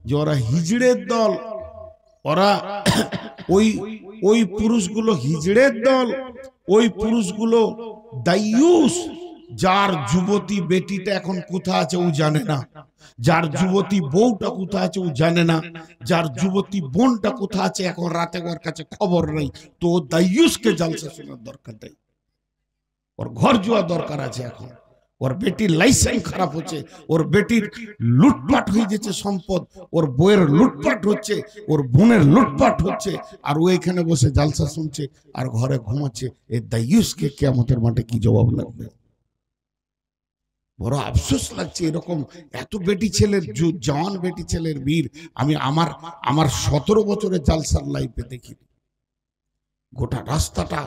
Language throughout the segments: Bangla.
যে ওরা হিজড়ের দল, ওরা ওই ওই পুরুষগুলো হিজড়ের দল, ওই পুরুষগুলো দাইয়ুস, যার যুবতী বেটিটা এখন কোথায় আছে ও জানে না, যার যুবতী বউটা কোথায় আছে ও জানে না, যার যুবতী বোনটা কোথায় আছে এখন রাতে ওর কাছে খবর নেই। তো দাইয়ুসকে জালসা শোনার দরকার নেই, ওর ঘর যাওয়া দরকার আছে। এখন ওর বেটির লাইসেন্স খারাপ হচ্ছে, ওর বেটির লুটপাট হয়ে যাচ্ছে সম্পদ, ওর বউয়ের লুটপাট হচ্ছে, ওর বোনের লুটপাট হচ্ছে, আর ও এখানে বসে জালসা শুনছে আর ঘরে ঘুমাচ্ছে। এই দাইয়ুসকে কিয়ামতের মাঠে কি জবাব লাগবে? বড় আফসোস লাগছে। এরকম এত বেটি ছেলের, জওয়ান বেটি ছেলের বীর আমি আমার 17 বছরের জালসার লাইফে দেখিনি। গোটা রাস্তাটা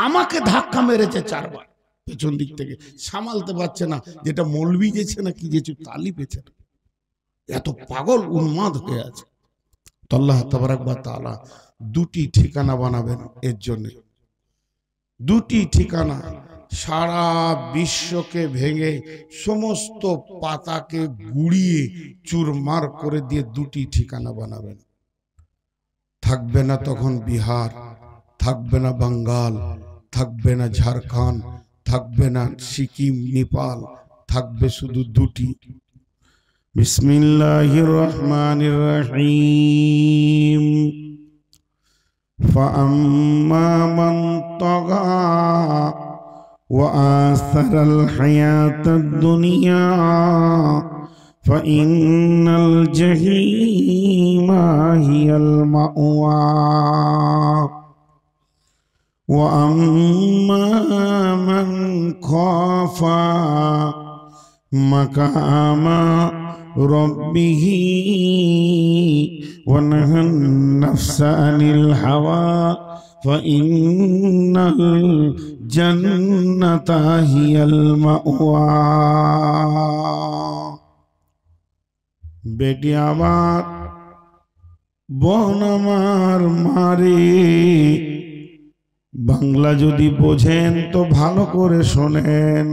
আমাকে ধাক্কা মেরেছে 4 বার পেছন দিক থেকে, সামালতে পারছে না, যেটা মৌলবি গেছে না কি যেছে তালি পেছে না, এত পাগল উন্মাদ হয়ে আছে। তো আল্লাহ তাবারাক ওয়া তাআলা 2টি ঠিকানা বানাবেন এর জন্য, 2টি ঠিকানা সারা বিশ্বকে ভেঙে সমস্ত পাতাকে গুড়িয়ে চুরমার করে দিয়ে 2টি ঠিকানা বানাবেন। থাকবে না তখন বিহার, থাকবে না বাঙ্গাল, থাকবে না ঝাড়খণ্ড, থাকবে না সিকিম, নেপাল, থাকবে শুধু 2টি। বিসমিল্লাহির রহমানির রহিম। ফাআম্মা মান তাগা ওয়া আসারাল হায়াতাদ দুনিয়া ফাইন্নাল জাহিমা হিয়াল মাওয়া وأما من خاف مقام ربه ونهى النفس عن الهوى فإن الجنة هي المأوى। बेटी आबाद বোন আমার মারে, বাংলা যদি বোঝেন তো ভালো করে শোনেন।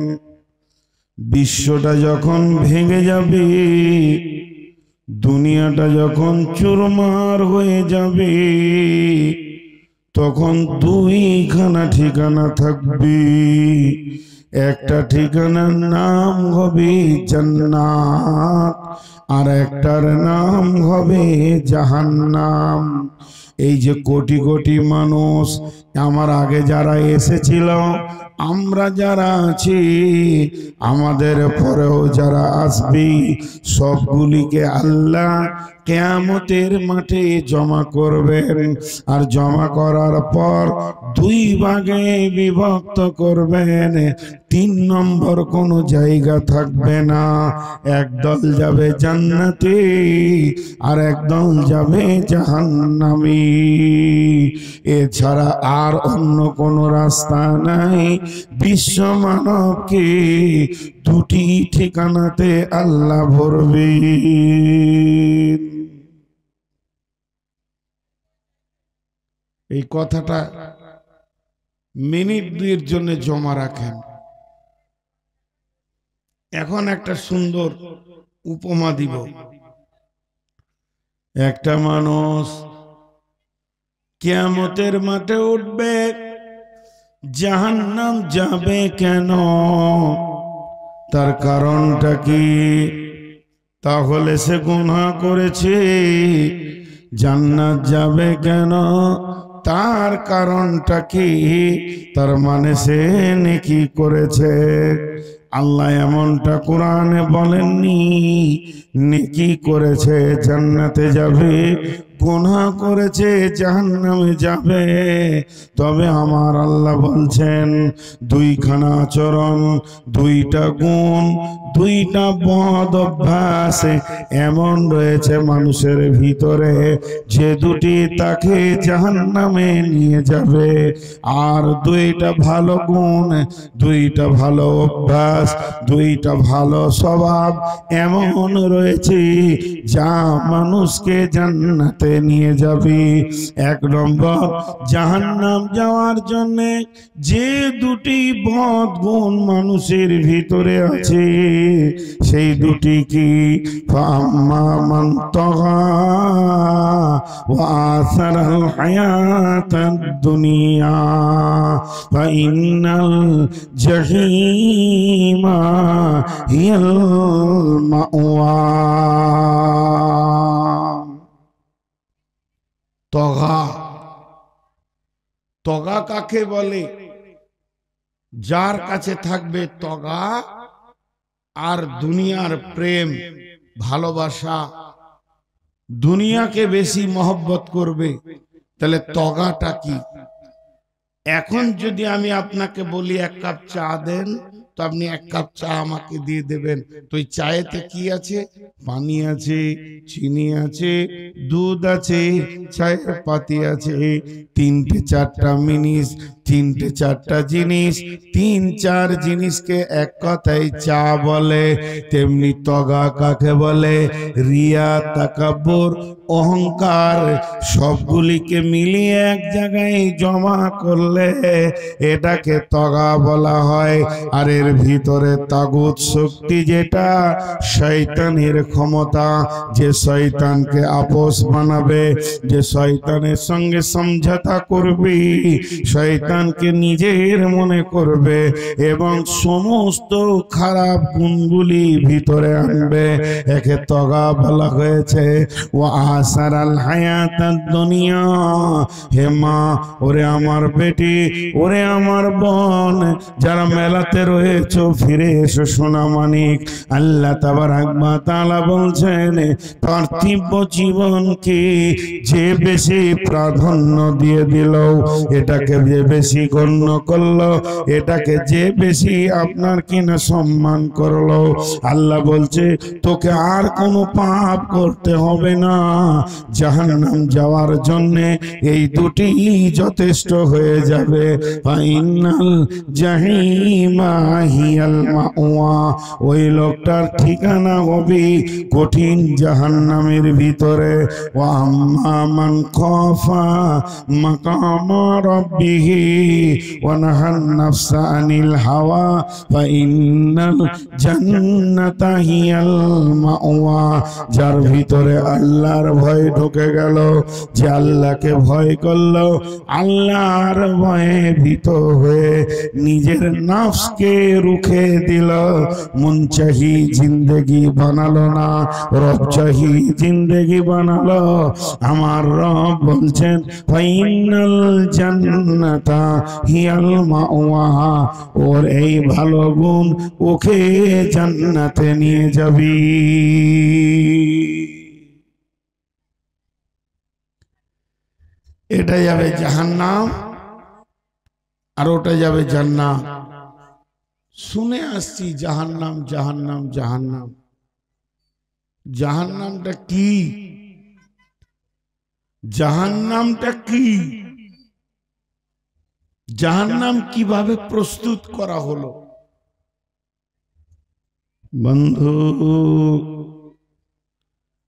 বিশ্বটা যখন ভেঙে যাবে, দুনিয়াটা যখন চুরমার হয়ে যাবে, তখন 2খানা ঠিকানা থাকবে। একটা ঠিকানার নাম হবে জান্নাত, আর একটার নাম হবে জাহান্নাম। এই যে কোটি কোটি মানুষ আমার আগে যারা এসেছিল, আমরা যারা আছি, আমাদের পরেও যারা আসবে, সবগুলিকে আল্লাহ কিয়ামতের মাঠে জমা করবেন। আর জমা করার পর 2 ভাগে বিভক্ত করবেন। 3 নম্বর কোনো জায়গা থাকবে না। একদল যাবে জান্নাতে আর একদল যাবে জাহান্নামে। এছাড়া আর অন্য কোনো রাস্তা নাই। বিশ্ব মানবকে 2টি ঠিকানাতে আল্লাহ ভরবে। এই কথাটা মিনিট 2 এর জন্য জমা রাখেন। এখন একটা সুন্দর উপমা দিব। একটা মানুষ কিয়ামতের মাঠে উঠবে, জাহান্নাম যাবে কেন? তার কারণটা কি? তাহলে সে গুনাহ করেছে। জান্নাত যাবে কেন? তার কারণটা কি? তার মানে সে নেকি করেছে। আল্লাহ এমনটা কোরআনে বলেননি। নেকি করেছে জান্নাতে যাবে, গুনাহ করেছে জাহান্নামে যাবে। তবে আমার আল্লাহ বলছেন 2খানা আচরণ, 2টা গুণ, 2টা বদ অভ্যাস এমন রয়েছে মানুষের ভিতরে যে 2টি তাকে জাহান্নামে নিয়ে যাবে। আর 2টা ভালো গুণ, 2টা ভালো অভ্যাস ইখলাস, দুইটা ভালো স্বভাব এমন রয়েছে যা মানুষকে জান্নাতে নিয়ে যাবে। এক নম্বর, জাহান্নাম যাওয়ার জন্য যে দুটি বদ গুণ মানুষের ভিতরে আছে সেই দুটি কি? ফাম্মা মান তাগা ওয়া আসারাল হায়াতাদ দুনিয়া ফাইন্নাল জাহিমা হিয়াল মাওয়া। তগা, তগা কাকে বলে? যার কাছে থাকবে তগা আর দুনিয়ার প্রেম ভালোবাসা, দুনিয়াকে বেশি মহব্বত করবে, তাহলে তগাটা কি? এখন যদি আমি আপনাকে বলি এক কাপ চা দেন, তো আপনি এক কাপ চা আমাকে দিয়ে দেবেন। তো এই চায়েতে কি আছে? পানি আছে, চিনি আছে, দুধ আছে, চায়ের পাতি আছে, তিনটে চারটা জিনিস, তিনটে চারটা জিনিস, তিন চার জিনিসকে এক কথায় চা বলে। তেমনি তগা কাকে বলে? রিয়া, তাকাব্বুর, অহংকার সবগুলিকে মিলিয়ে এক জায়গায় জমা করলে এটাকে তগা বলা হয়। আর এর ভিতরে তাগুত শক্তি, যেটা শয়তানের ক্ষমতা, যে শয়তানকে আপোষ বানাবে, যে শয়তানের সঙ্গে সমঝোতা করবে, শয়তানকে নিজের মনে করবে এবং সমস্ত খারাপ গুণগুলি ভিতরে আনবে, একে তগা বলা হয়েছে। ও আসারাল হায়াতাদ দুনিয়া, হে মা, ওরে আমার বেটি, ওরে আমার বোন, যারা মেলাতে রয়েছে ফিরে এসো সোনামানিক। আল্লাহ তাবারাক ওয়া তাআলা বলছেন, পার্থিব জীবনকে যে বেশি প্রাধান্য দিয়ে দিল, এটাকে যে বেশি গণ্য করলো, এটাকে যে বেশি আপনার কিনা সম্মান করলো, আল্লাহ বলছে তোকে আর কোনো পাপ করতে হবে না। জাহান্নাম যাওয়ার জন্য এই দুটি যথেষ্ট হয়ে যাবে। ফাইনাল জাহিমা হিয়াল মাওয়া, ওই লোকটার ঠিকানা হবে কঠিন জাহান্নামের ভিতরে। ওয়া আম্মা মান খাফা মাকাম রাব্বিহি ওয়া নাহান নাফসা আনিল হাওয়া ফাইনাল জান্নাতা হিয়াল মাওয়া, যার ভিতরে আল্লাহর ভয় ঢুকে গেল, যে আল্লাহকে ভয় করলো, আল্লাহর ভয়ে ভীত হয়ে নিজের নফসকে রুখে দিল, মুনচাহি জিন্দেগি বানালো না, রবচাহি জিন্দেগি বানালো, আমার রব বলছেন ফাইনাল জান্নাতা হিয়াল মাওয়া, ওর এই ভালো গুণ ওকে জান্নাতে নিয়ে যাবি। এটা যাবে জাহান্নাম আর ওটা যাবে জান্নাত। শুনে আসছি জাহান্নাম জাহান্নাম জাহান্নাম, জাহান্নামটা কি? জাহান্নামটা কি? জাহান্নাম কিভাবে প্রস্তুত করা হলো? বন্ধু,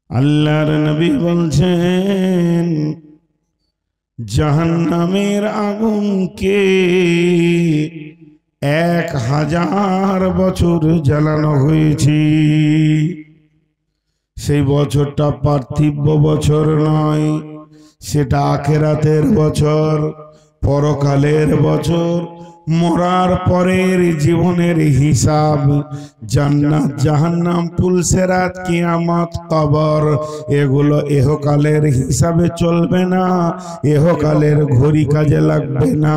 আল্লাহর নবী বলছেন জাহান্নামের আগুনকে 1000 বছর জ্বালানো হয়েছে। সেই বছরটা পার্থিব বছর নয়, সেটা আখিরাতের বছর, পরকালের বছর, মরার পরের জীবনের হিসাব। জান্নাত জাহান্নাম, পুলসেরাত, কিয়ামত, কবর, এগুলো এহকালের হিসাবে চলবে না, এহকালের ঘড়ি কাজে লাগবে না,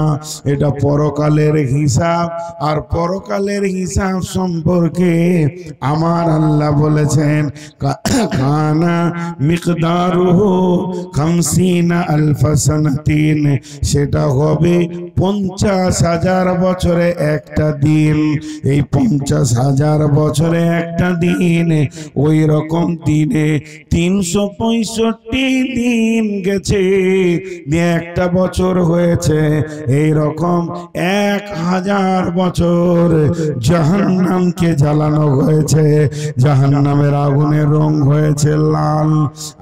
এটা পরকালের হিসাব। আর পরকালের হিসাব সম্পর্কে আমার আল্লাহ বলেছেন কানা মিকদারুহু 50,000 সানাতিন, সেটা হবে 50,000 50,000 বছরে একটা দিন, এই 50,000 বছরে একটা দিন, ওই রকম দিনে 365 দিন গেছে, একটা বছর হয়েছে। এই রকম 1000 বছর জাহান্নামকে জ্বালানো হয়েছে, জাহান্নামের আগুনের রং হয়েছে লাল।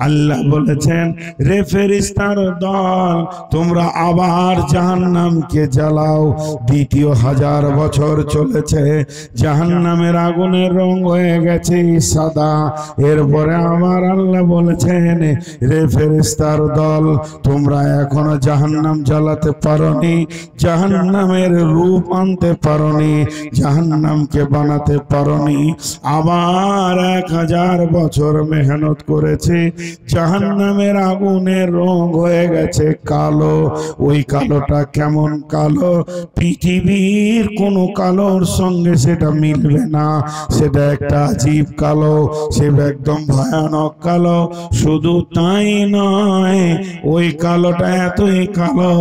আল্লাহ বলেছেন, রে ফেরেশতার দল, তোমরা আবার জাহান্নামকে জ্বালাও। দ্বিতীয় 1000 বছর চলেছে, জাহান্নামের আগুনের রং হয়ে গেছে সাদা। এরপরে আমার আল্লাহ বলেছেন, রে ফেরেশতার দল, তোমরা এখনো জাহান্নাম জ্বালাতে পারোনি, জাহান্নামের রূপ আনতে পারোনি, জাহান্নামকে বানাতে পারোনি। আবার 1000 বছর মেহনত করেছে, জাহান্নামের আগুনের রং হয়ে গেছে কালো। ওই কালোটা কেমন কালো? পৃথিবীর কোনো কালোর সঙ্গে সেটা মিলবে না, সেটা একটা আজীব কালো, সেটা একদম ভয়ানক কালো। শুধু তাই নয়, ওই কালোটা এতই কালো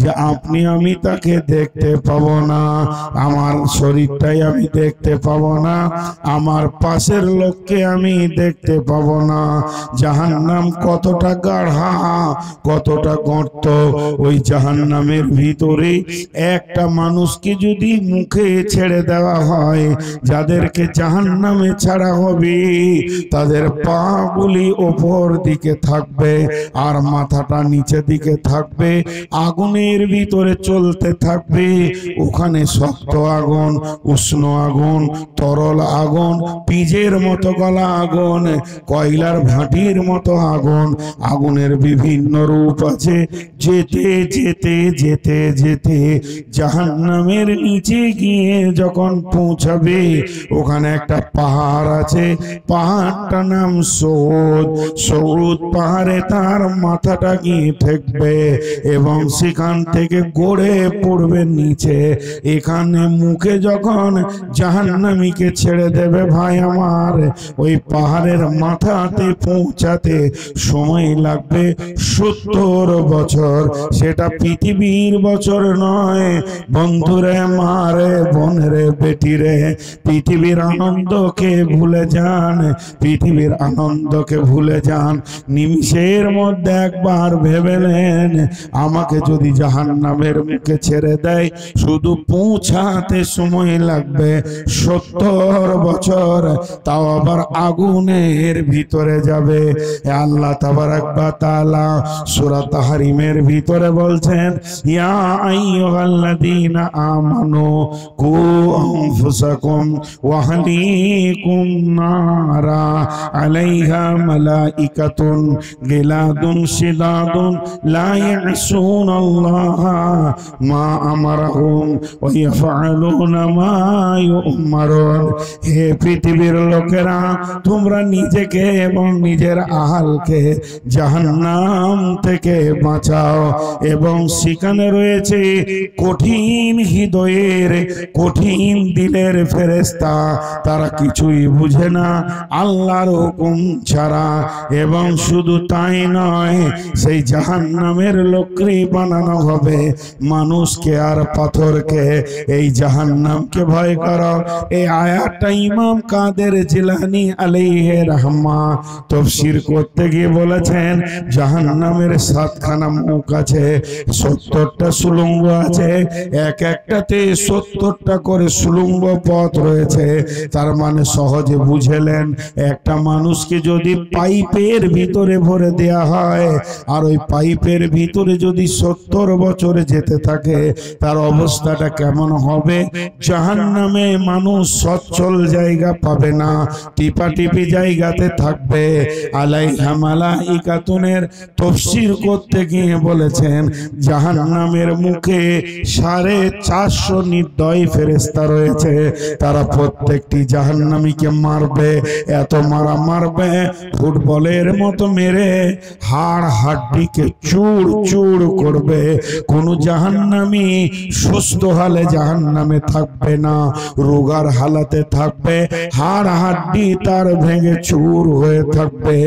যে আপনি আমি তাকে দেখতে পাবো না, আমার শরীরটাই আমি দেখতে পাবো না, আমার পাশের লোককে আমি দেখতে পাবো না। জাহান্নাম কতটা গাঢ়া, কতটা গর্ত! ওই জাহান্নামের ভিতরে একটা মানুষকে যদি মুখে ছেড়ে দেওয়া হয়, যাদেরকে জাহান্নামে ছাড়া হবে, তাদের পা গুলি ওপর দিকে থাকবে আর মাথাটা নিচে দিকে থাকবে, আগুনের ভিতরে চলতে থাকবে। ওখানে শক্ত আগুন, উষ্ণ আগুন, তরল আগুন, পিজের মতো গলা আগুন, কয়লার ভাটির মতো আগুন। আগুনের বিভিন্ন রূপ আছে। যেতে যেতে যেতে যেতে জাহান্নামের নিচে গিয়ে যখন পৌঁছাবে, ওখানে একটা পাহাড় আছে, পাহাড়টার নাম সৌদ। সৌদ পাহাড়ে তার মাথাটা গিয়ে ঠেকবে এবং সেখান থেকে গড়ে পড়বে নিচে। এখানে মুখে যখন জাহান্নামীকে ছেড়ে দেবে ভাই আমার, ওই পাহাড়ের মাথাতে পৌঁছাতে সময় লাগবে 70 বছর। সেটা পৃথিবীর বছর নয় বন্ধুরে, মারে, বোনরে, বেটিরে, পৃথিবীর আনন্দকে ভুলে যান, পৃথিবীর আনন্দকে ভুলে যান। নিমিষের মধ্যে একবার ভেবে নেন, আমাকে যদি জাহান্নামের মুখে ছেড়ে দেয়, শুধু পৌঁছাতে সময় লাগবে 70 বছর, তাও আবার আগুনের ভিতরে যাবে। আল্লাহ তাবারাক ওয়া তাআলা সূরা তাহরিমের ভিতরে বলছেন, ইয়া আইয়ুহাল্লাযীনা আমানু কু আনফুসাকুম ওয়া আহলিকুম নারা আলাইহা মালাইকাতুন গিলাদুন শিদাদুন লা ইয়াসুনাল্লাহা মা আমারাহুম ওয়া ইয়াফআলুনা মা ইউমারুন। হে পৃথিবীর লোকেরা, তোমরা নিজেকে এবং নিজের আহালকে জাহান্নাম থেকে বাঁচাও। এবং সেখানে রয়েছে কঠিন হৃদয়ের, কঠিন দিলের ফেরেশতা, তারা কিছুই বুঝে না আল্লাহর হুকুম ছাড়া। এবং শুধু তাই নয়, সেই জাহান্নামের লোকরি বানানো হবে মানুষকে আর পাথরকে। এই জাহান্নামকে ভয় করো। এই আয়াতটা ইমাম কাদের জিলানী আলাইহি রাহমা তাফসীর করতে গিয়ে বলেছেন, জাহান্নামের 7খানা মুখ আছে, 70টা সুলঙ্গ আছে, এক একটাতে 70টা করে সুলঙ্গ পথ রয়েছে। তার মানে সহজে বুঝলেন, একটা মানুষকে যদি পাইপের ভিতরে ভরে দেয়া হয় আর ওই পাইপের ভিতরে যদি 70 বছর যেতে থাকে, তার অবস্থাটা কেমন হবে? জাহান্নামে মানুষ সচ্ছল জায়গা পাবে না, টিপাটিপি জায়গাতে থাকবে। আলাইহা মালাইকাতুনের তাফসীর করতে গিয়ে বলেছেন, জাহান্নামের মুখে 450 নির্দয় ফেরেশতা রয়েছে, তারা প্রত্যেকটি জাহান্নামীকে মারবে। এত মারবে, ফুটবলের মতো মেরে হাড় হাড্ডিকে চূড় চূড় করবে। কোন জাহান্নামী সুস্থ হালে জাহান্নামে থাকবে না, রোগার হালাতে থাকবে, হাড় হাড্ডি তার ভেঙে চূর হয়ে থাকবে।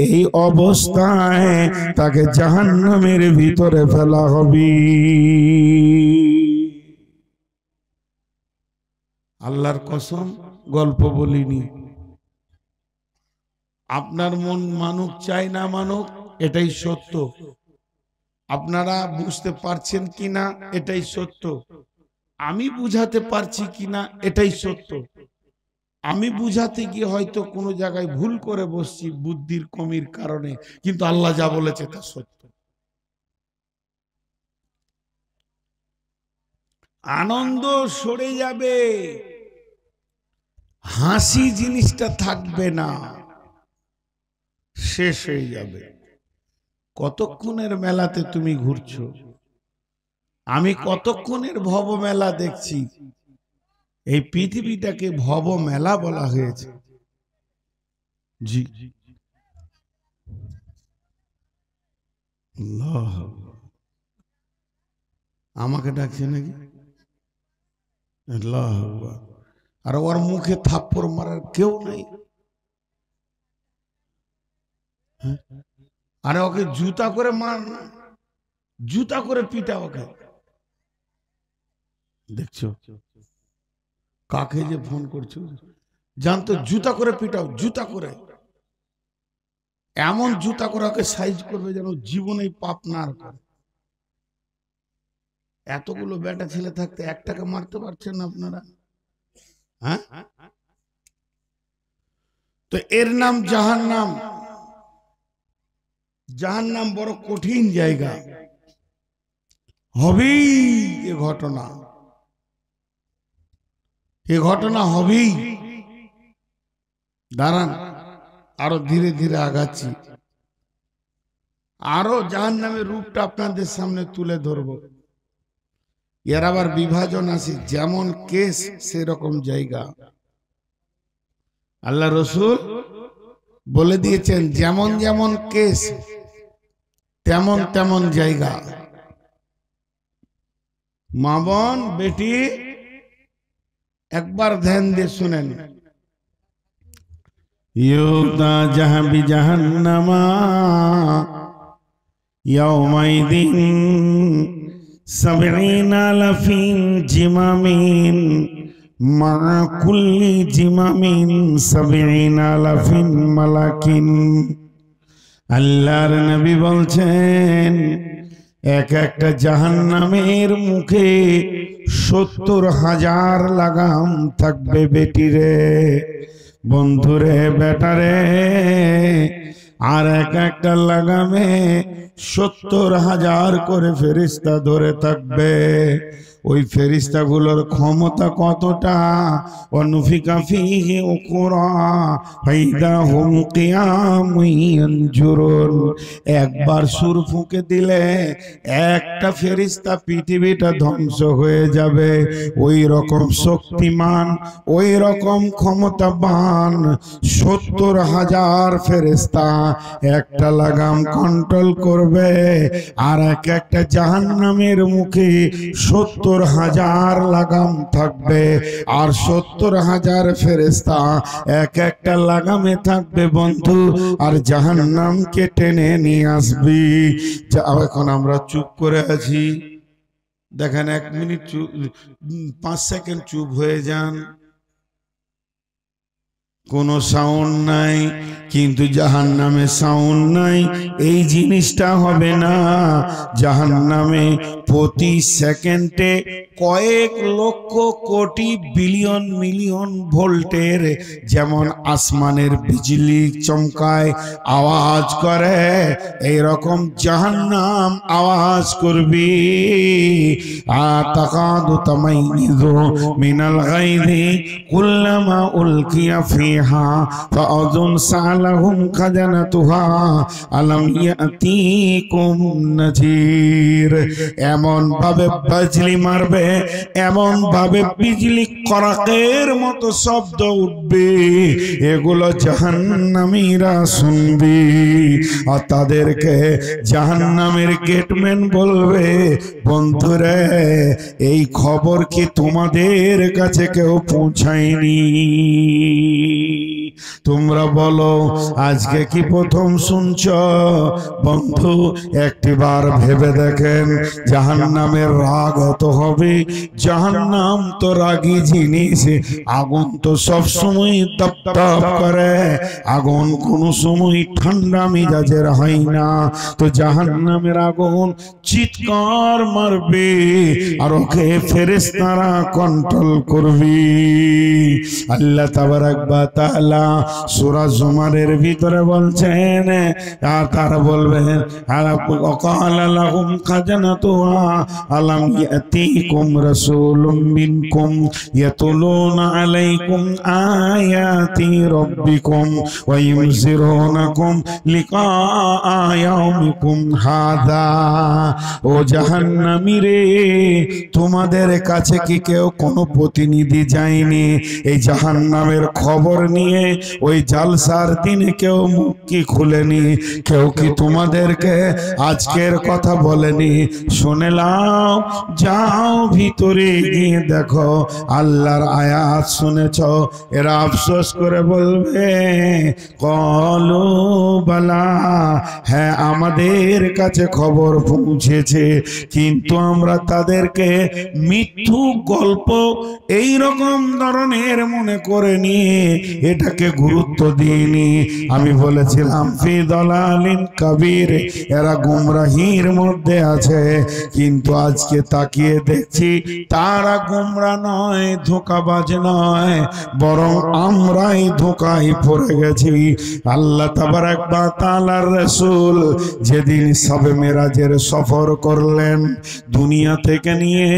এই অবস্থায় তাকে জাহান্নামের ভিতরে ফেলা হবে। আল্লাহর কসম গল্প বলিনি। আপনার মন মানুক চাই না মানুক, এটাই সত্য। আপনারা বুঝতে পারছেন কিনা এটাই সত্য, আমি বুঝাতে পারছি কিনা এটাই সত্য। আমি বুঝাতে গিয়ে হয়তো কোনো জায়গায় ভুল করে বসছি বুদ্ধির কমির কারণে, কিন্তু আল্লাহ যা বলেছে তা সত্য। আনন্দ সরে যাবে, হাসি জিনিসটা থাকবে না, শেষ হয়ে যাবে। কতক্ষণের মেলাতে তুমি ঘুরছো, আমি কতক্ষণের ভব মেলা দেখছি। এই পৃথিবীটাকে ভব মেলা বলা হয়েছে। জি আল্লাহ, আমাকে ডাকছে নাকি? আল্লাহ, আর ওর মুখে থাপ্পড় মারার কেউ নাই। আরে ওকে জুতা করে মার, জুতা করে পিটা ওকে। দেখছো কাকে যে ফোন করছো, জানতো জুতা করে পিটাও, জুতা করে, এমন জুতা করে ওকে সাইজ করবে যেন জীবনেই পাপ না আর করে। এতগুলো বেটা ছেলে থাকতে একটাকে মারতে পারছেন না আপনারা? হ্যাঁ, তো এর নাম জাহান্নাম। জাহান্নাম বড় কঠিন জায়গা। হবেই এ ঘটনা, এ ঘটনা হবেই। দাঁড়ান, আরো ধীরে ধীরে আগাচ্ছি, আরো জাহান্নামের রূপটা আপনাদের সামনে তুলে ধরবো। এর আবার বিভাজন আছে, যেমন কেস সেরকম জায়গা। আল্লাহ রসুল বলে দিয়েছেন, যেমন যেমন কেস তেমন তেমন জায়গা। মা বোন বেটি একবার ধ্যান দিয়ে শুনেন। ইউদা জাহাবি জাহান্নামা ইয়াউমাইদিন সাবঈনা লাফিন জিমামিন মা কুল্লি জিমামিন সাবঈনা লাফিন মালাকিন। আল্লাহর নবী বলছেন, এক একটা জাহান্নামের মুখে ৭০,০০০ লাগাম থাকবে। বেটিরে, বন্ধুরে, বেটারে, আর এক একটা লাগামে ৭০,০০০ করে ফেরেশতা ধরে থাকবে। ওই ফেরেশতাগুলোর ক্ষমতা কতটা? অনুফিকা ফীহি উখরা ফাইদা হুম কিয়ামুন ইয়ানজুরুন। একবার সুর ফুঁকে দিলে একটা ফেরেশতা পৃথিবীটা ধ্বংস হয়ে যাবে। ওই রকম শক্তিমান, ওই রকম ক্ষমতাবান ৭০,০০০ ফেরেশতা একটা লাগাম কন্ট্রোল করবে। আর এক একটা জাহান্নামের মুখে ৭০,০০০ লাগাম থাকবে। আর ৭০,০০০ ফেরেশতা এক একটা লাগামে থাকবে বন্ধু, আর জাহান্নামকে টেনে নিয়ে আসবি। এখন আমরা চুপ করে আছি, দেখেন ১ মিনিট ৫ সেকেন্ড চুপ হয়ে যান, কোনো সাউন্ড নাই। কিন্তু জাহান্নামে সাউন্ড নাই, এই জিনিসটা হবে না। জাহান্নামে প্রতি সেকেন্ডে কয়েক লক্ষ কোটি বিলিয়ন মিলিয়ন ভোল্টের, যেমন আসমানের বিজলি চমকায় আওয়াজ করে, এই রকম জাহান্নাম আওয়াজ করবি। আতাকাদু তামাইযু মিনাল গায়যি কুল্লামা উলকিয়া ফিহা ফাআযুন সালাহুম খাজানাতুহা আলাম ইয়াতিকুম নাযীর। এমন ভাবে বিজলি মারবে, এমন ভাবে বিজলি কড়াকের মতো শব্দ উঠবে, এগুলো জাহান্নামীরা শুনবি। আর তাদেরকে জাহান্নামের গেটম্যান বলবে, বন্ধুরে, এই খবর কি তোমাদের কাছে কেউ পৌঁছায়নি? তোমরা বলো আজকে কি প্রথম শুনছ? বন্ধু একটিবার ভেবে দেখেন, জাহান্নামের রাগ হত হবে। জাহান্নাম তো রাগী জিনিস, আগুন তো সব সময় তপ করে, আগুন কোনো সময় ঠান্ডা মিজাজের হয় না। তো জাহান্নামের আগুন চিৎকার মারবে আর ওকে ফেরেশতারা কন্ট্রোল করবে। আল্লাহ তাবারাক ওয়া তাআলা সূরা জুমারের ভিতরে বলছেন, আর তারা বলবেন ওয়াকালা লাহুম খাজানাতুহা আলাম ইয়াতিকুম রাসূলুম মিনকুম ইয়াতুলুনা আলাইকুম আয়াতি রাব্বিকুম ওয়া ইউনজিরুনাকুম লিকাআ ইয়াউমিকুম হাযা। ও জাহান্নামীরে, তোমাদের কাছে কি কেউ কোনো প্রতিনিধি যায়নি এই জাহান্নামের খবর নিয়ে? ওই জালসার দিনে কেউ মুখ কি খুলেনি? কেউ কি তোমাদেরকে আজকের কথা বলেনি? শুনে নাও, যাও ভিতরে গিয়ে দেখো আল্লাহর আয়াত শুনেছ। এরা আফসোস করে বলবে কলু বালা, হ্যাঁ আমাদের কাছে খবর পৌঁছেছে, কিন্তু আমরা তাদেরকে মিথ্যু গল্প এই রকম ধরনের মনে করে নিয়ে এটাকে গুরুত্ব দিইনি। আমি বলেছিলাম ফি দালালিন কাবীর, এরা গুমরাহির মধ্যে আছে। কিন্তু আজকে তাকিয়ে দেখছি তারা গুমরা নয়, ধোঁকাবাজ নয়, বরং আমরাই ধোঁকায় পড়ে গেছি। আল্লাহ তাবারাক ওয়া তাআলার রাসূল যেদিন শবে মেরাজের সফর করলেন, দুনিয়া থেকে নিয়ে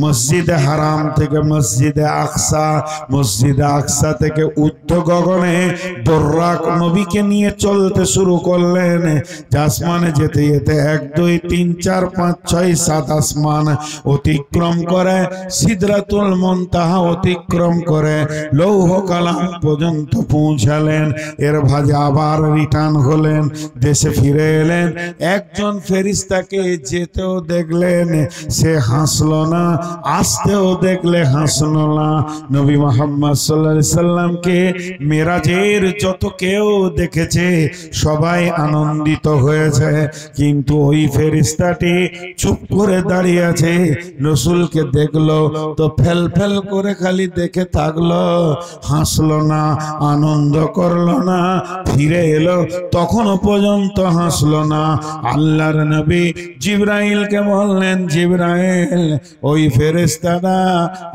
মসজিদে হারাম থেকে মসজিদে আকসা, মসজিদে আকসা থেকে উচ্চ গগনে বর্রাক নবীকে নিয়ে চলতে শুরু করলেন। আসমানে যেতে যেতে 1 2 3 4 5 6 7 আসমান অতিক্রম করে সিদরাতুল মুনতাহা অতিক্রম করে লৌহ কালাম পর্যন্ত পৌঁছালেন। এর ভাজে আবার রিটার্ন হলেন, দেশে ফিরে এলেন। একজন ফেরেশতাকে যেতেও দেখলেন, সে হাসলো না, আসতেও দেখলে হাসলো না। নবী মুহাম্মদ সাল্লাল্লাহু আলাইহি সাল্লামকে মেরাজের যত কেউ দেখেছে সবাই আনন্দিত হয়েছে, কিন্তু ওই ফেরেশতাটি চুপ করে দাঁড়িয়ে আছে। রাসূলকে দেখলো তো ফেল ফেল করে খালি দেখে থাকলো, হাসলো না, আনন্দ করলো না। ফিরে এলো, তখনও পর্যন্ত হাসলো না। আল্লাহর নবী জিবরাইলকে বললেন, জিবরাইল ওই ফেরেশতাটা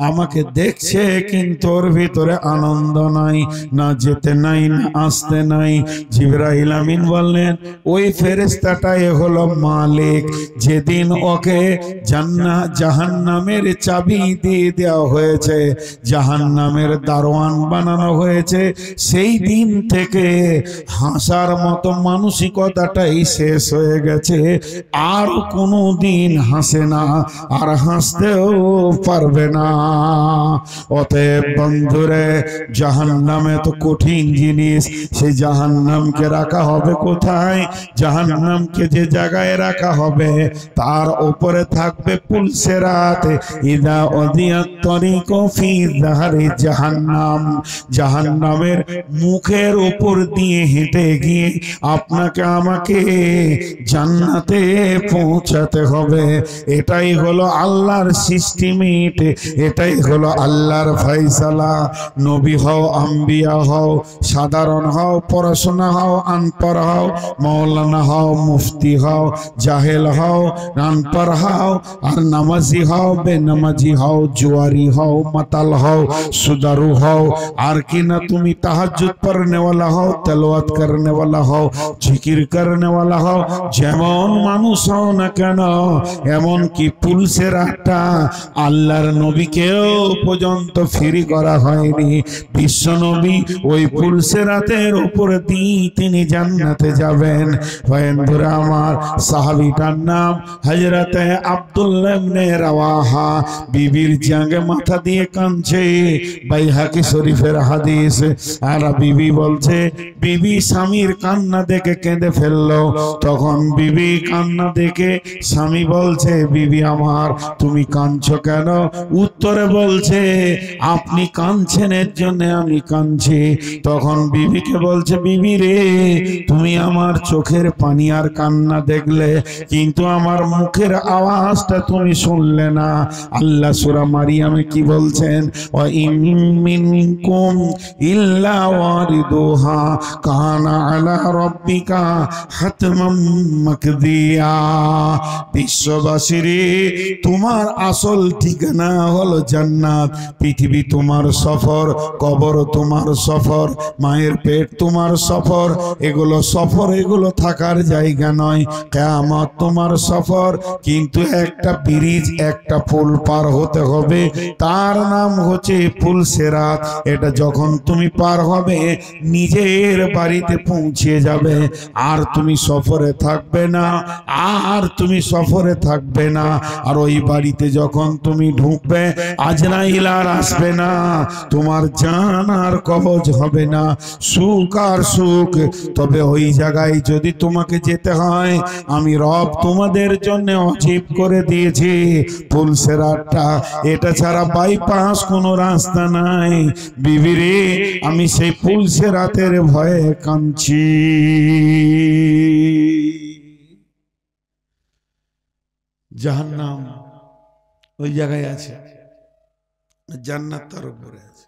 আমাকে দেখছে, কিন্তু ওর ভিতরে আনন্দ নাই, না যেতে নাই না আসতে নাই। জিবরাইল আমিন বললেন, ওই ফেরেশতাটাই হলো মালিক। যেদিন ওকে জান্নাত জাহান্নামের চাবি দিয়ে দেওয়া হয়েছে, জাহান্নামের দারোয়ান বানানো হয়েছে, সেই দিন থেকে হাসার মতো মানসিকতাটাই শেষ হয়ে গেছে। আর কোনো দিন হাসে না, আর হাসতেও পারবে না। অতএব বন্ধুরে, জাহান্নামে তো কঠিন জিনিস, সেই জাহান্নামকে রাখা হবে কোথায়? জাহান্নামকে যে জায়গায় রাখা হবে তার উপরে থাকবে পুলসিরাত। ইদা উদিয়াত তরিকু ফি যাহরি জাহান্নাম, জাহান্নামের মুখের উপর দিয়ে হেঁটে গিয়ে আপনাকে আমাকে জান্নাতে পৌঁছাতে হবে। এটাই হলো আল্লাহর সিস্টেমেট, এটাই হলো আল্লাহর ফয়সালা। নবী হও, আম্বিয়া হও, সাধারণ হও, পড়াশোনা হও, আনপড় হও, মৌলানা হও, মুফতি হও, জাহেল হও, আনপড় হও, আর নামাজি হও, বেনামাজি হও, জুয়ারি হও, মাতাল হও, সুদারু হও, আর কি না তুমি তাহাজ্জুদ পড়নে वाला হও, তেলাওয়াত করনে वाला হও, জিকির করনে वाला হও, যেমন মানুষ হও না কেন, এমন কি পুলসিরাতটা আল্লাহর নবীকেও পর্যন্ত ফ্রি করা হয়নি। বিশ্ব নবী ওই পুলসিরাতের উপর দিয়ে তিনি জান্নাতে যাবেন। বন্ধুরা আমার, সাহাবীটার নাম হযরতে আব্দুল্লাহ ইবনে রাওয়াহা। বিবির জাঙ্গে মাথা দিয়ে কাঁদছে, বাইহাকি শরীফের হাদিস। আর বিবি বলছে, বিবি স্বামীর কান্না দেখে কেঁদে ফেললো। তখন বিবি কান্না দেখে স্বামী বলছে, বিবি আমার তুমি কাঁদছো কেন? উত্তরে বলছে, আপনি কাঁদছেন এর জন্য আমি কাঁদছি, তখন বিবিকে বলছে, বিবি রে, তুমি আমার চোখের পানি আর কান্না দেখলে, কিন্তু আমার মুখের আওয়াজটা তুমি শুনলে না। আল্লাহ সূরা মারিয়ামে কি বলছেন? ওয়া ইম মিনকুম ইল্লা ওয়ারিদুহা কানা আলা রাব্বিকা হাতমান মাকদিয়া। বিশ্ববাসীর তোমার আসল ঠিকানা হলো জান্নাত। পৃথিবী তোমার সফর, কবর তোমার সফর, মায়ের পেট তোমার সফর, এগুলো সফর, এগুলো থাকার জায়গা নয়। কিয়ামত তোমার সফর, কিন্তু একটা ব্রিজ, একটা পুল পার হতে হবে, তার নাম হচ্ছে পুল সিরাত। এটা যখন তুমি পার হবে, নিজের বাড়িতে পৌঁছে যাবে, আর তুমি সফরে থাকবে না, আর তুমি সফরে থাকবে না। আর ওই বাড়িতে যখন তুমি ঢুকবে, আজরাইল আর আসবে না, তোমার জান আর কবজ হবে না, সুখ আর সুখ। তবে ওই জায়গায় যদি তোমাকে যেতে হয়, আমি রব তোমাদের জন্য অজীব করে দিয়েছি পুল সিরাতটা। এটা ছাড়া বাইপাস কোনো রাস্তা নাই। বিবিরে, আমি সেই পুল সিরাতের ভয়ে কাঁদছি। জাহান্নাম ওই জায়গায় আছে, জান্নাত তার উপরে আছে।